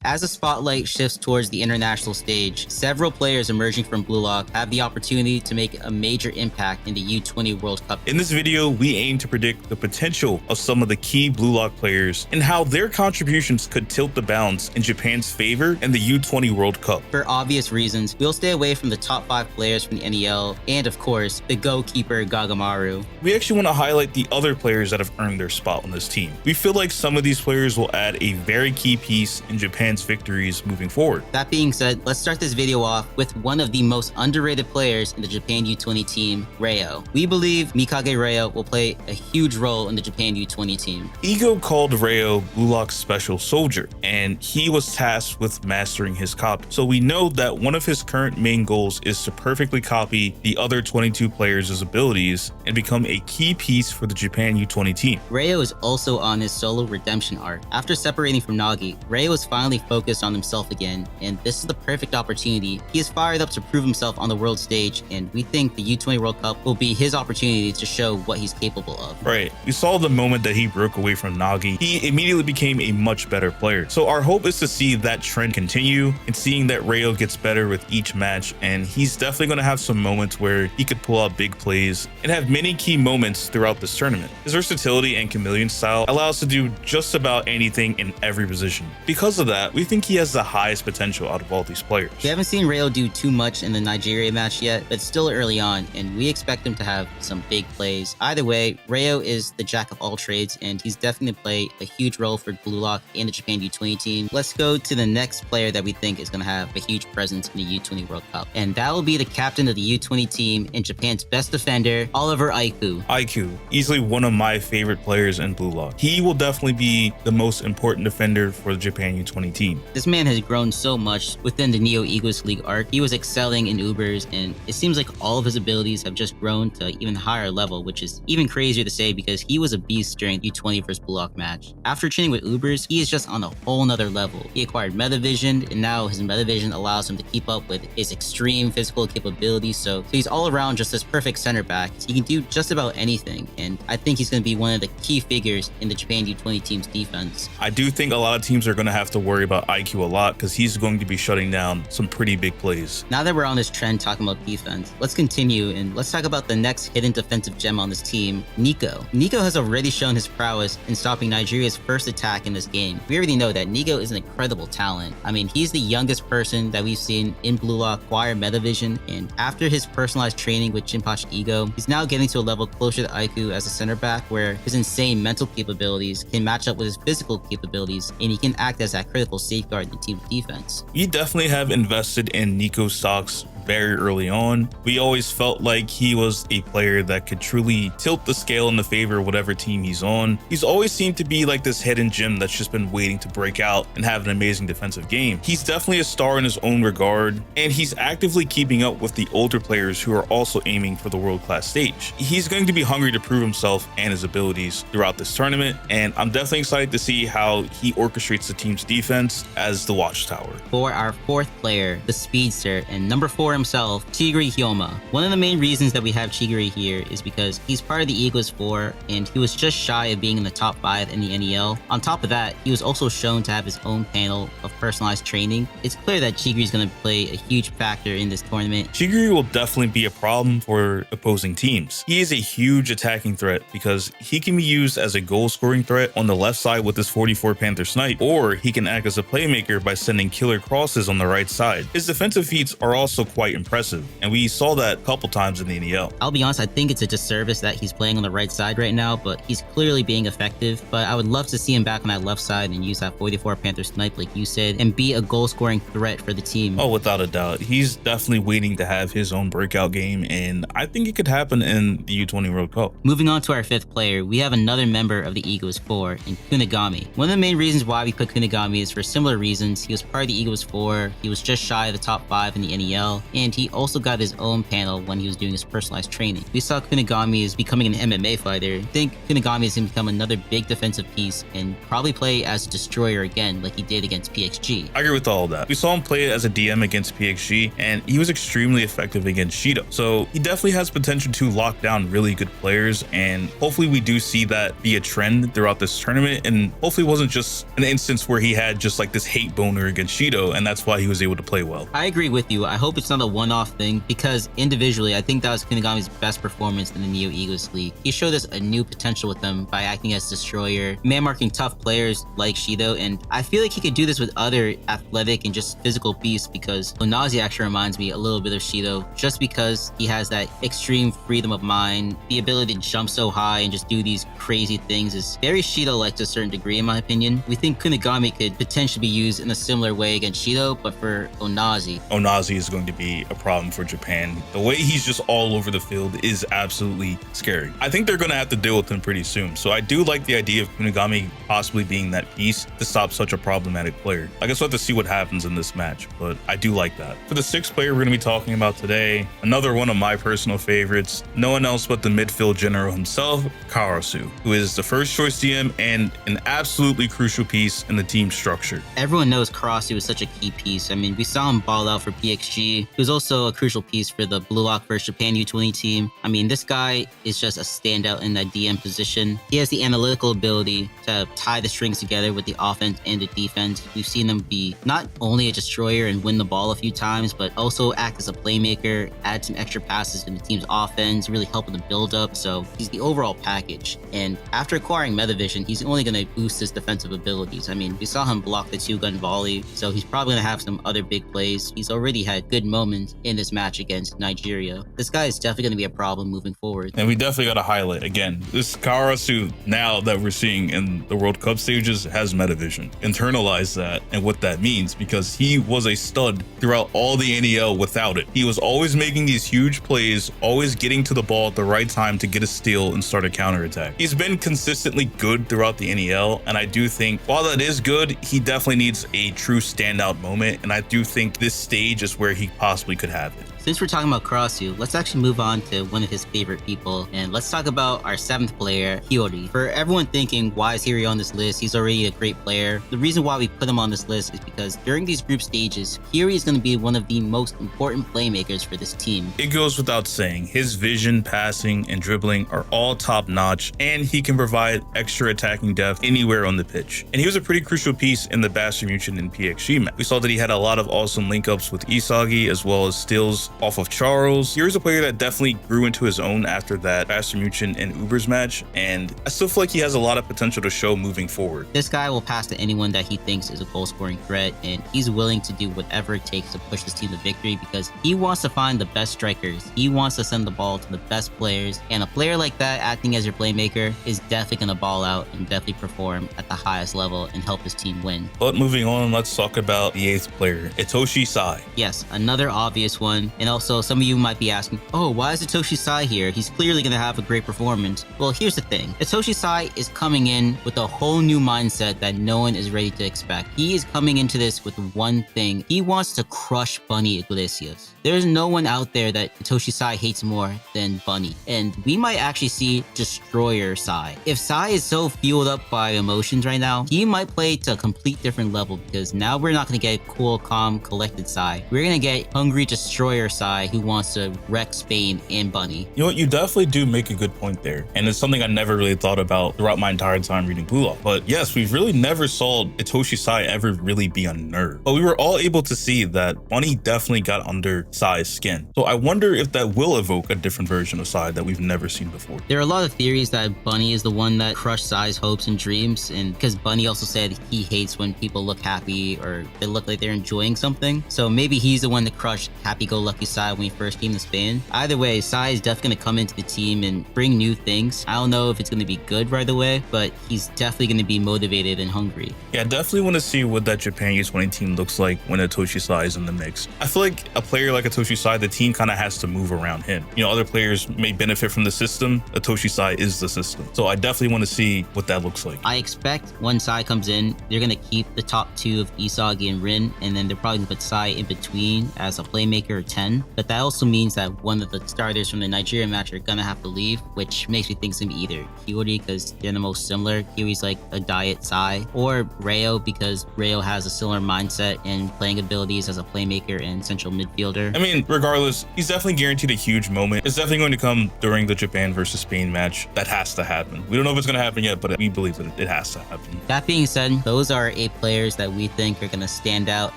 As the spotlight shifts towards the international stage, several players emerging from Blue Lock have the opportunity to make a major impact in the U20 World Cup. In this video, we aim to predict the potential of some of the key Blue Lock players and how their contributions could tilt the balance in Japan's favor in the U20 World Cup. For obvious reasons, we'll stay away from the top 5 players from the NEL and, of course, the goalkeeper GAGAMARU. We actually want to highlight the other players that have earned their spot on this team. We feel like some of these players will add a very key piece in Japan's victories moving forward. That being said, let's start this video off with one of the most underrated players in the Japan U20 team, Reo. We believe Mikage Reo will play a huge role in the Japan U20 team. Ego called Reo Blue Lock's special soldier, and he was tasked with mastering his copy. So we know that one of his current main goals is to perfectly copy the other 22 players' abilities and become a key piece for the Japan U20 team. Reo is also on his solo redemption arc. After separating from Nagi, Reo is finally focused on himself again, and this is the perfect opportunity. He is fired up to prove himself on the world stage, and we think the U20 World Cup will be his opportunity to show what he's capable of. Right. We saw the moment that he broke away from Nagi, he immediately became a much better player. So our hope is to see that trend continue and seeing that Reo gets better with each match, and he's definitely going to have some moments where he could pull out big plays and have many key moments throughout this tournament. His versatility and chameleon style allow us to do just about anything in every position. Because of that, we think he has the highest potential out of all these players. We haven't seen Reo do too much in the Nigeria match yet, but it's still early on, and we expect him to have some big plays. Either way, Reo is the jack of all trades, and he's definitely play a huge role for Blue Lock and the Japan U20 team. Let's go to the next player that we think is going to have a huge presence in the U20 World Cup, and that will be the captain of the U20 team and Japan's best defender, Oliver Aiku. Aiku, easily one of my favorite players in Blue Lock. He will definitely be the most important defender for the Japan U20 team. This man has grown so much within the Neo Eagles League arc. He was excelling in Ubers, and it seems like all of his abilities have just grown to even higher level, which is even crazier to say because he was a beast during U20 vs Blue Lock match. After training with Ubers, he is just on a whole nother level. He acquired Metavision, and now his Metavision allows him to keep up with his extreme physical capabilities, so he's all around just this perfect center back. He can do just about anything, and I think he's going to be one of the key figures in the Japan U20 team's defense. I do think a lot of teams are going to have to worry about IQ a lot because he's going to be shutting down some pretty big plays. Now that we're on this trend talking about defense, let's continue and let's talk about the next hidden defensive gem on this team, Nico. Nico has already shown his prowess in stopping Nigeria's first attack in this game. We already know that Nico is an incredible talent. I mean, he's the youngest person that we've seen in Blue Lock acquire Metavision, and after his personalized training with Jinpachi Ego, he's now getting to a level closer to Aiku as a center back where his insane mental capabilities can match up with his physical capabilities, and he can act as that critical safeguard in the team's defense. We definitely have invested in Nico stocks very early on. We always felt like he was a player that could truly tilt the scale in the favor of whatever team he's on. He's always seemed to be like this hidden gem that's just been waiting to break out and have an amazing defensive game. He's definitely a star in his own regard, and he's actively keeping up with the older players who are also aiming for the world-class stage. He's going to be hungry to prove himself and his abilities throughout this tournament, and I'm definitely excited to see how he orchestrates the team's defense as the watchtower. For our fourth player, the speedster and number 4 himself, Chigiri Hyoma. One of the main reasons that we have Chigiri here is because he's part of the Eagles 4 and he was just shy of being in the top 5 in the NEL. On top of that, he was also shown to have his own panel of personalized training. It's clear that Chigiri is going to play a huge factor in this tournament. Chigiri will definitely be a problem for opposing teams. He is a huge attacking threat because he can be used as a goal scoring threat on the left side with his 44 Panther snipe, or he can act as a playmaker by sending killer crosses on the right side. His defensive feats are also quite impressive, and we saw that a couple times in the NEL. I'll be honest, I think it's a disservice that he's playing on the right side right now, but he's clearly being effective. But I would love to see him back on that left side and use that 44 Panther snipe like you said, and be a goal scoring threat for the team. Oh, without a doubt. He's definitely waiting to have his own breakout game, and I think it could happen in the U20 World Cup. Moving on to our 5th player, we have another member of the Eagles 4 in Kunigami. One of the main reasons why we picked Kunigami is for similar reasons. He was part of the Eagles 4, he was just shy of the top 5 in the NEL, and he also got his own panel when he was doing his personalized training. We saw Kunigami is becoming an MMA fighter. I think Kunigami is going to become another big defensive piece and probably play as a destroyer again like he did against PXG. I agree with all of that. We saw him play as a DM against PXG, and he was extremely effective against Shido. So he definitely has potential to lock down really good players, and hopefully we do see that be a trend throughout this tournament, and hopefully it wasn't just an instance where he had just like this hate boner against Shido, and that's why he was able to play well. I agree with you. I hope it's not a one-off thing, because individually, I think that was Kunigami's best performance in the Neo Egos League. He showed us a new potential with them by acting as destroyer, man-marking tough players like Shido, and I feel like he could do this with other athletic and just physical beasts, because Onazi actually reminds me a little bit of Shido, just because he has that extreme freedom of mind, the ability to jump so high and just do these crazy things is very Shido-like to a certain degree in my opinion. We think Kunigami could potentially be used in a similar way against Shido, but for Onazi. Onazi is going to be a problem for Japan. The way he's just all over the field is absolutely scary. I think they're going to have to deal with him pretty soon, so I do like the idea of Kunigami possibly being that piece to stop such a problematic player. I guess we'll have to see what happens in this match, but I do like that. For the sixth player we're going to be talking about today, another one of my personal favorites, no one else but the midfield general himself, Karasu, who is the first choice DM and an absolutely crucial piece in the team structure. Everyone knows Karasu is such a key piece. I mean, we saw him ball out for PXG. He was also a crucial piece for the Blue Lock vs Japan U20 team. I mean, this guy is just a standout in that DM position. He has the analytical ability to tie the strings together with the offense and the defense. We've seen him be not only a destroyer and win the ball a few times, but also act as a playmaker, add some extra passes in the team's offense, really help in the build-up. So he's the overall package. And after acquiring Metavision, he's only going to boost his defensive abilities. I mean, we saw him block the two-gun volley, so he's probably going to have some other big plays. He's already had good moments in this match against Nigeria. This guy is definitely going to be a problem moving forward. And we definitely got to highlight, again, this Karasu now that we're seeing in the World Cup stages has Metavision. Internalize that and what that means, because he was a stud throughout all the NEL without it. He was always making these huge plays, always getting to the ball at the right time to get a steal and start a counterattack. He's been consistently good throughout the NEL, and I do think while that is good, he definitely needs a true standout moment, and I do think this stage is where he possibly could have it. Since we're talking about Karasu, let's actually move on to one of his favorite people, and let's talk about our seventh player, Hiyori. For everyone thinking, why is Hiyori on this list? He's already a great player. The reason why we put him on this list is because during these group stages, Hiyori is going to be one of the most important playmakers for this team. It goes without saying, his vision, passing, and dribbling are all top-notch, and he can provide extra attacking depth anywhere on the pitch. And he was a pretty crucial piece in the Bastard Muchin and PXG match. We saw that he had a lot of awesome link-ups with Isagi, as well as steals off of Charles. Here's a player that definitely grew into his own after that Bastard Muchin and Uber's match, and I still feel like he has a lot of potential to show moving forward. This guy will pass to anyone that he thinks is a goal-scoring threat, and he's willing to do whatever it takes to push this team to victory because he wants to find the best strikers. He wants to send the ball to the best players, and a player like that acting as your playmaker is definitely going to ball out and definitely perform at the highest level and help his team win. But moving on, let's talk about the eighth player, Itoshi Sai. Yes, another obvious one, and also some of you might be asking, oh, why is Itoshi Sai here? He's clearly going to have a great performance. Well, here's the thing. Itoshi Sai is coming in with a whole new mindset that no one is ready to expect. He is coming into this with one thing. He wants to crush Bunny Iglesias. There's no one out there that Itoshi Sai hates more than Bunny. And we might actually see Destroyer Sai. If Sai is so fueled up by emotions right now, he might play to a complete different level because now we're not going to get cool, calm, collected Sai. We're going to get hungry Destroyer Sai who wants to wreck Spain and Bunny. You know what? You definitely do make a good point there. And it's something I never really thought about throughout my entire time reading Blue Lock. But yes, we really never saw Itoshi Sai ever really be unnerved. But we were all able to see that Bunny definitely got under Sai's skin. So I wonder if that will evoke a different version of Sai that we've never seen before. There are a lot of theories that Bunny is the one that crushed Sai's hopes and dreams, and because Bunny also said he hates when people look happy or they look like they're enjoying something. So maybe he's the one that crushed happy-go-lucky Sai when he first came to Spain. Either way, Sai is definitely going to come into the team and bring new things. I don't know if it's going to be good right away, but he's definitely going to be motivated and hungry. Yeah, I definitely want to see what that Japan U20 team looks like when Itoshi Sai is in the mix. I feel like a player like Itoshi Sai, the team kind of has to move around him. You know, other players may benefit from the system. Itoshi Sai is the system. So I definitely want to see what that looks like. I expect when Sai comes in, they're going to keep the top two of Isagi and Rin, and then they're probably going to put Sai in between as a playmaker or 10. 10, but that also means that one of the starters from the Nigerian match are gonna have to leave, which makes me think it's gonna be either Kiori because they're the most similar. Kiori's like a diet Sai, or Rayo because Rayo has a similar mindset and playing abilities as a playmaker and central midfielder. I mean, regardless, he's definitely guaranteed a huge moment. It's definitely going to come during the Japan versus Spain match. That has to happen. We don't know if it's going to happen yet, but we believe that it has to happen. That being said, those are 8 players that we think are going to stand out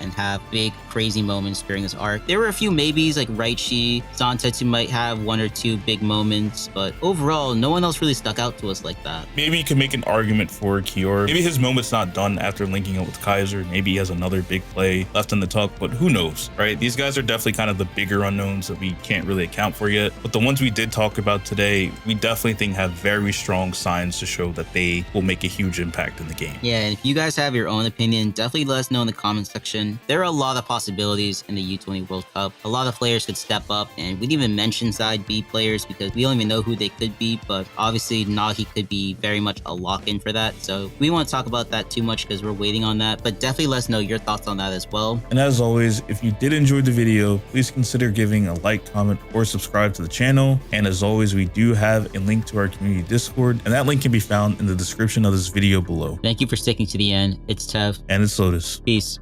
and have big, crazy moments during this arc. There were a few maybes like Raichi, Zantetsu might have 1 or 2 big moments, but overall, no one else really stuck out to us like that. Maybe you can make an argument for Kior. Maybe his moment's not done after linking up with Kaiser. Maybe he has another big play left in the tuck, but who knows, right? These guys are definitely kind of the bigger unknowns that we can't really account for yet. But the ones we did talk about today, we definitely think have very strong signs to show that they will make a huge impact in the game. Yeah, and if you guys have your own opinion, definitely let us know in the comment section. There are a lot of possibilities in the U20 World Cup. A lot of players could step up, and we didn't even mention side B players because we don't even know who they could be, but obviously Nagi could be very much a lock-in for that. So we won't talk about that too much because we're waiting on that, but definitely let us know your thoughts on that as well. And as always, if you did enjoy the video, please consider giving a like, comment, or subscribe to the channel. And as always, we do have a link to our community Discord, and that link can be found in the description of this video below. Thank you for sticking to the end. It's Tev. And it's Lotus. Peace.